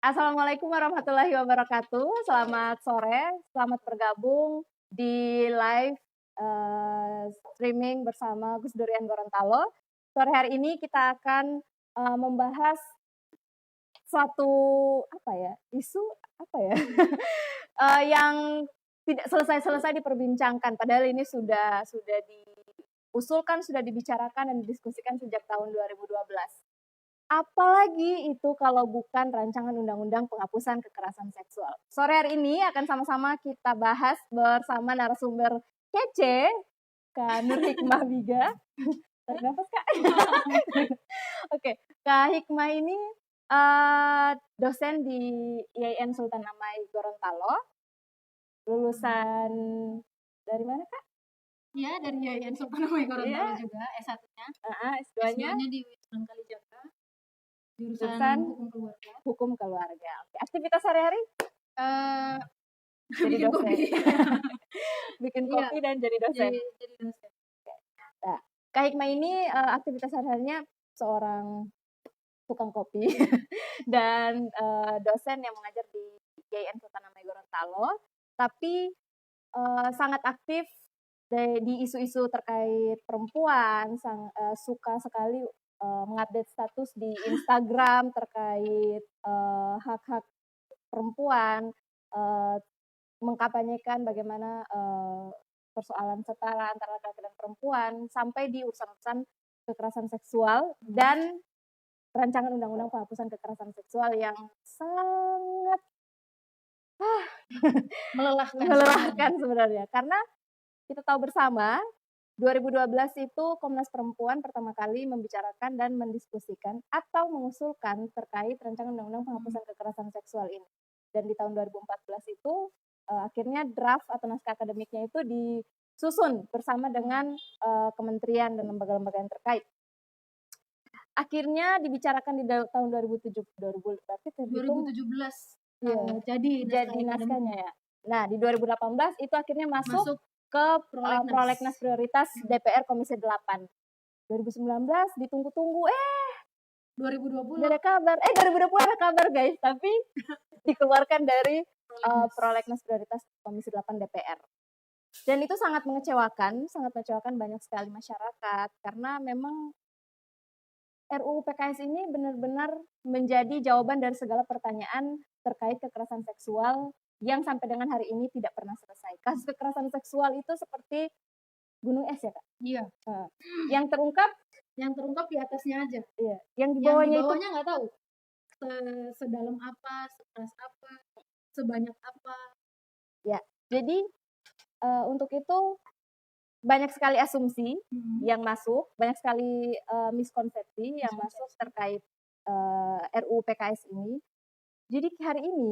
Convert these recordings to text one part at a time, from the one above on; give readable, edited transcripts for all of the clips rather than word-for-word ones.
Assalamualaikum warahmatullahi wabarakatuh. Selamat sore, selamat bergabung di live streaming bersama Gus Durian Gorontalo. Sore hari ini kita akan membahas suatu isu yang tidak selesai-selesai diperbincangkan. Padahal ini sudah diusulkan, sudah dibicarakan dan didiskusikan sejak tahun 2012. Apalagi itu kalau bukan rancangan undang-undang penghapusan kekerasan seksual. Sore hari ini akan sama-sama kita bahas bersama narasumber kece, Kak Nur Hikmah Biga. Tarik nafas, Kak. Oke, Kak Hikmah ini dosen di IAIN Sultan Amai Gorontalo. Lulusan dari mana, Kak? Ya, dari IAIN Sultan Amai Gorontalo juga, S1-nya. S2-nya di Sunan Kalijaga. Jurusan hukum keluarga. Oke. Aktivitas sehari-hari? Jadi bikin dosen. kopi. Bikin kopi dan jadi dosen. Jadi dosen. Nah, Kak Hikmah ini aktivitas sehari-harinya seorang tukang kopi dan dosen yang mengajar di IAIN Sultan Amai Gorontalo, tapi sangat aktif di isu-isu terkait perempuan, suka sekali mengupdate status di Instagram terkait hak-hak perempuan, mengkampanyekan bagaimana persoalan setara antara laki-laki dan perempuan, sampai di urusan-urusan kekerasan seksual dan rancangan undang-undang penghapusan kekerasan seksual yang sangat melelahkan sebenarnya. Karena kita tahu bersama 2012 itu Komnas Perempuan pertama kali membicarakan dan mendiskusikan atau mengusulkan terkait rancangan undang-undang penghapusan kekerasan seksual ini. Dan di tahun 2014 itu akhirnya draft atau naskah akademiknya itu disusun bersama dengan kementerian dan lembaga-lembaga yang terkait. Akhirnya dibicarakan di tahun 2017. Ya, jadi naskahnya ya. Nah, di 2018 itu akhirnya masuk ke prolegnas prioritas DPR Komisi 8. 2019 ditunggu-tunggu 2020 ada kabar. 2020 ada kabar guys, tapi dikeluarkan dari prolegnas prioritas Komisi 8 DPR. Dan itu sangat mengecewakan banyak sekali masyarakat karena memang RUU PKS ini benar-benar menjadi jawaban dari segala pertanyaan terkait kekerasan seksual yang sampai dengan hari ini tidak pernah selesai. Kasus kekerasan seksual itu seperti gunung es ya, Kak? Iya. Yang terungkap di atasnya aja. Iya. Yang di bawahnya itu nggak tahu. Sedalam apa, sekeras apa, sebanyak apa. Ya. Jadi untuk itu banyak sekali asumsi yang masuk, banyak sekali miskonsepsi yang masuk terkait RUU PKS ini. Jadi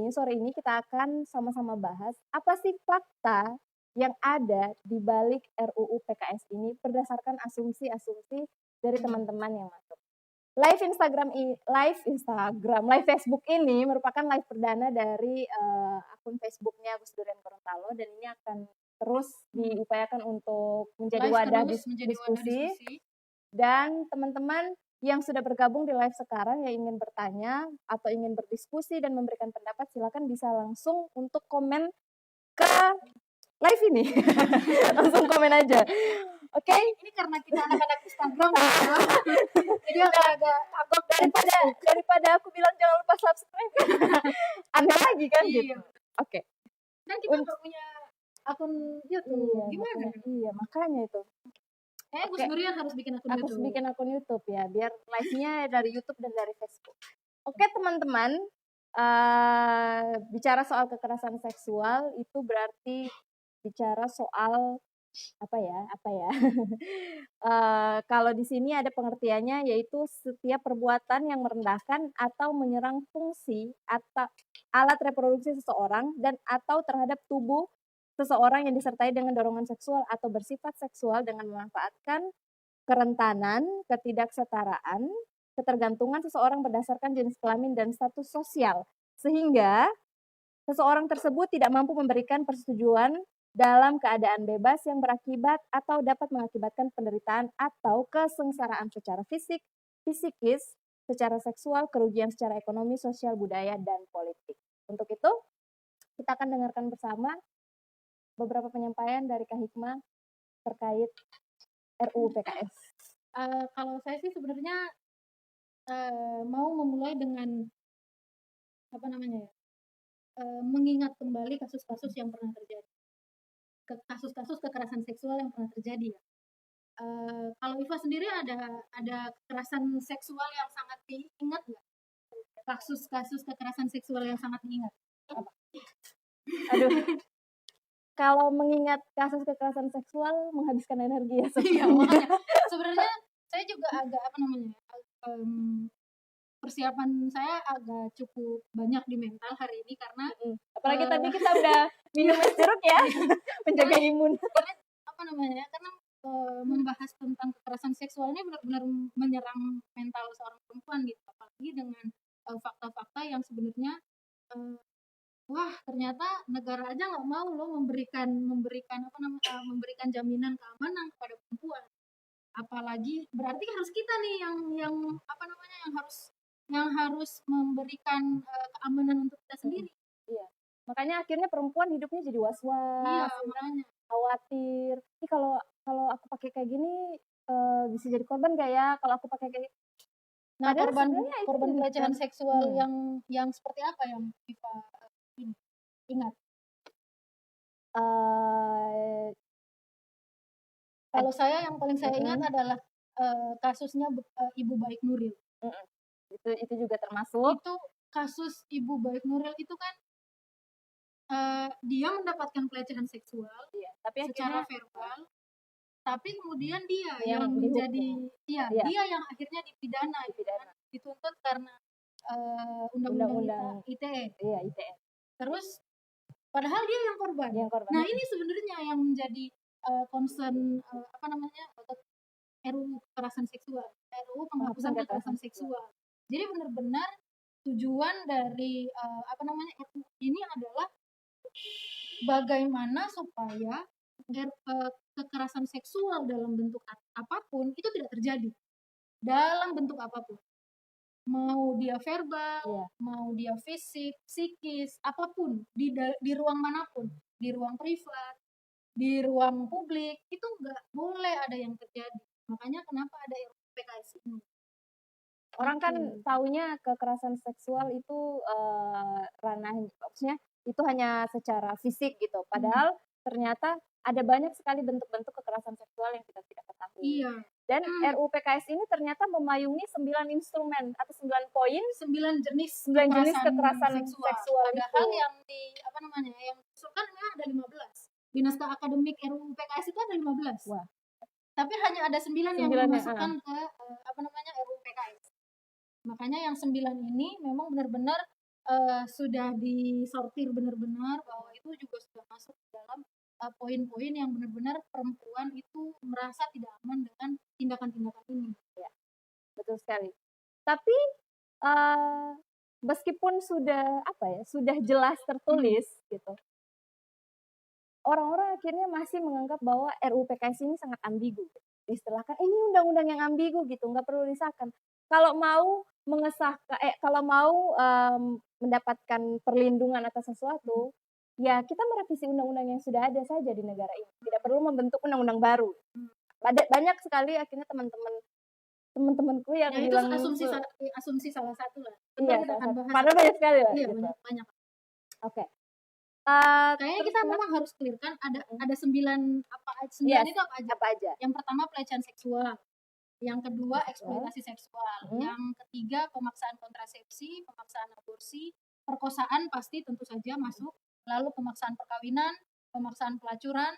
sore ini kita akan sama-sama bahas apa sih fakta yang ada di balik RUU PKS ini berdasarkan asumsi-asumsi dari teman-teman yang masuk. Live Facebook ini merupakan live perdana dari akun Facebooknya Gus Durian Gorontalo, dan ini akan terus diupayakan untuk menjadi wadah diskusi. Dan teman-teman yang sudah bergabung di live sekarang yang ingin bertanya atau ingin berdiskusi dan memberikan pendapat, silakan bisa langsung untuk komen ke live ini. Langsung komen aja. Oke? Ini karena kita anak-anak Instagram. Jadi agak takut daripada aku bilang jangan lupa subscribe. Aneh lagi kan gitu. Oke. Dan kita nggak punya akun YouTube. Gimana? Iya, makanya itu. Gus Durian harus bikin akun YouTube. Harus bikin akun YouTube ya, biar live-nya dari YouTube dan dari Facebook. Oke teman-teman, bicara soal kekerasan seksual itu berarti bicara soal apa ya? Kalau di sini ada pengertiannya, yaitu setiap perbuatan yang merendahkan atau menyerang fungsi atau alat reproduksi seseorang dan atau terhadap tubuh seseorang yang disertai dengan dorongan seksual atau bersifat seksual dengan memanfaatkan kerentanan, ketidaksetaraan, ketergantungan seseorang berdasarkan jenis kelamin dan status sosial, sehingga seseorang tersebut tidak mampu memberikan persetujuan dalam keadaan bebas yang berakibat atau dapat mengakibatkan penderitaan atau kesengsaraan secara fisik, psikis, secara seksual, kerugian secara ekonomi, sosial, budaya, dan politik. Untuk itu, kita akan dengarkan bersama beberapa penyampaian dari Kak Hikmah terkait RUU PKS. Kalau saya sih sebenarnya mau memulai dengan apa namanya ya, mengingat kembali kasus-kasus yang pernah terjadi, kasus-kasus kekerasan seksual yang pernah terjadi ya. Kalau Iva sendiri ada kekerasan seksual yang sangat diingat nggak? Kasus-kasus kekerasan seksual yang sangat diingat? Aduh, kalau mengingat kasus kekerasan seksual menghabiskan energi ya. Iya, makanya sebenarnya saya juga agak apa namanya, persiapan saya agak cukup banyak di mental hari ini karena apalagi tadi kita udah minum es jeruk ya, menjaga imun. Karena apa namanya? Karena membahas tentang kekerasan seksual ini benar-benar menyerang mental seorang perempuan gitu, apalagi dengan fakta-fakta yang sebenarnya wah ternyata negara aja nggak mau loh memberikan apa namanya, memberikan jaminan keamanan kepada perempuan, apalagi berarti harus kita nih yang apa namanya, yang harus memberikan keamanan untuk kita sendiri. Iya, makanya akhirnya perempuan hidupnya jadi was-was, Iya, makanya khawatir. Ini kalau aku pakai kayak gini bisa jadi korban gak ya? Kalau aku pakai kayak nah, padahal korban sebenarnya itu pelecehan seksual Hmm. yang seperti apa yang kita ingat? Kalau saya yang paling saya ingat adalah kasusnya Ibu Baik Nuril. Itu juga termasuk. Itu kasus Ibu Baik Nuril itu kan dia mendapatkan pelecehan seksual Tapi secara akhirnya verbal, tapi kemudian dia yang yang dihukum. menjadi Iya. dia yang akhirnya dipidana. Kan? Dituntut karena undang-undang ITE. Iya, ITE. Terus padahal dia yang korban. Nah, ini sebenarnya yang menjadi concern apa namanya, RUU kekerasan seksual, RUU penghapusan kekerasan seksual. Jadi benar-benar tujuan dari apa namanya, RUU ini adalah bagaimana supaya kekerasan seksual dalam bentuk apapun itu tidak terjadi, dalam bentuk apapun, mau dia verbal, mau dia fisik, psikis, apapun, di ruang manapun, di ruang privat, di ruang publik, itu nggak boleh ada yang terjadi. Makanya kenapa ada RUU PKS ini. Orang kan taunya kekerasan seksual itu ranah, maksudnya itu hanya secara fisik gitu. Padahal ternyata ada banyak sekali bentuk-bentuk kekerasan seksual yang kita tidak ketahui. Iya. Dan RUU PKS ini ternyata memayungi 9 instrumen atau 9 poin, 9 jenis kekerasan seksual. Padahal yang di apa namanya, yang diusulkan ada 15. Di naskah akademik RUU PKS itu ada 15. Wah. Tapi hanya ada 9 yang dimasukkan ke apa namanya, RUU PKS. Makanya yang 9 ini memang benar-benar sudah disortir benar-benar bahwa itu juga sudah masuk dalam poin-poin yang benar-benar perempuan itu merasa tidak aman dengan tindakan-tindakan ini. Ya, betul sekali. Tapi meskipun sudah sudah jelas tertulis gitu, orang-orang akhirnya masih menganggap bahwa RUU PKS ini sangat ambigu. Diistilahkan ini undang-undang yang ambigu gitu, nggak perlu disahkan. Kalau mau mengesahkan, kalau mau mendapatkan perlindungan atas sesuatu, ya kita merevisi undang-undang yang sudah ada saja di negara ini. Tidak perlu membentuk undang-undang baru. Banyak sekali akhirnya teman-temanku yang ya, bilang itu asumsi salah satu lah. Iya, padahal banyak sekali lah. Iya, gitu. banyak. Oke. Kayaknya kita memang harus clearkan ada 9 apa aja. 9 itu apa aja? Yang pertama pelecehan seksual. Yang kedua eksploitasi seksual. Yang ketiga pemaksaan kontrasepsi, pemaksaan aborsi, perkosaan pasti tentu saja masuk. Lalu pemaksaan perkawinan, pemaksaan pelacuran,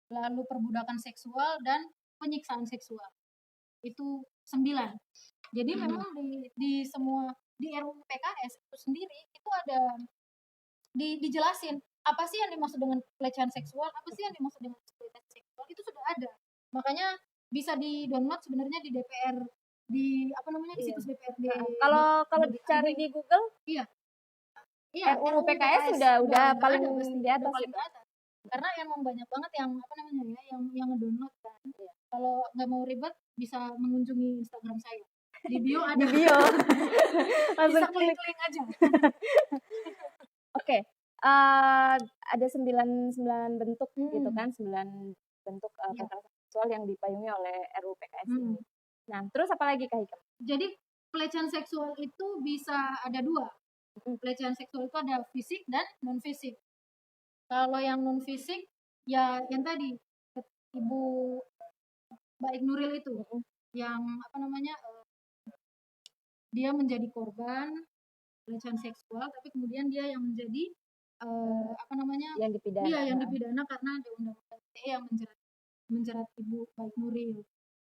lalu perbudakan seksual dan penyiksaan seksual. Itu 9. Jadi memang di semua di RUU PKS itu sendiri itu ada dijelasin apa sih yang dimaksud dengan pelecehan seksual, apa sih yang dimaksud dengan eksploitasi seksual, itu sudah ada. Makanya bisa di-download sebenarnya di DPR, di apa namanya, di situs DPRD. Kalau dicari di Google, iya, RUU PKS udah paling di atas. Karena emang banyak banget yang apa namanya ya, yang ngedownload kan. Kalau nggak mau ribet bisa mengunjungi Instagram saya. Di bio ada. Di bio. Bisa klik-klik aja. Oke. Ada 9 bentuk gitu kan, 9 bentuk kekerasan seksual yang dipayungi oleh RUU PKS ini. Nah, terus apa lagi Kak Hikam? Jadi pelecehan seksual itu bisa ada 2. Pelecehan seksual itu ada fisik dan non fisik. Kalau yang non fisik ya yang tadi Ibu Baik Nuril itu yang dia menjadi korban pelecehan seksual, tapi kemudian dia yang menjadi yang dipidana. Iya, yang dipidana karena ada undang-undang ITE yang menjerat Ibu Baik Nuril.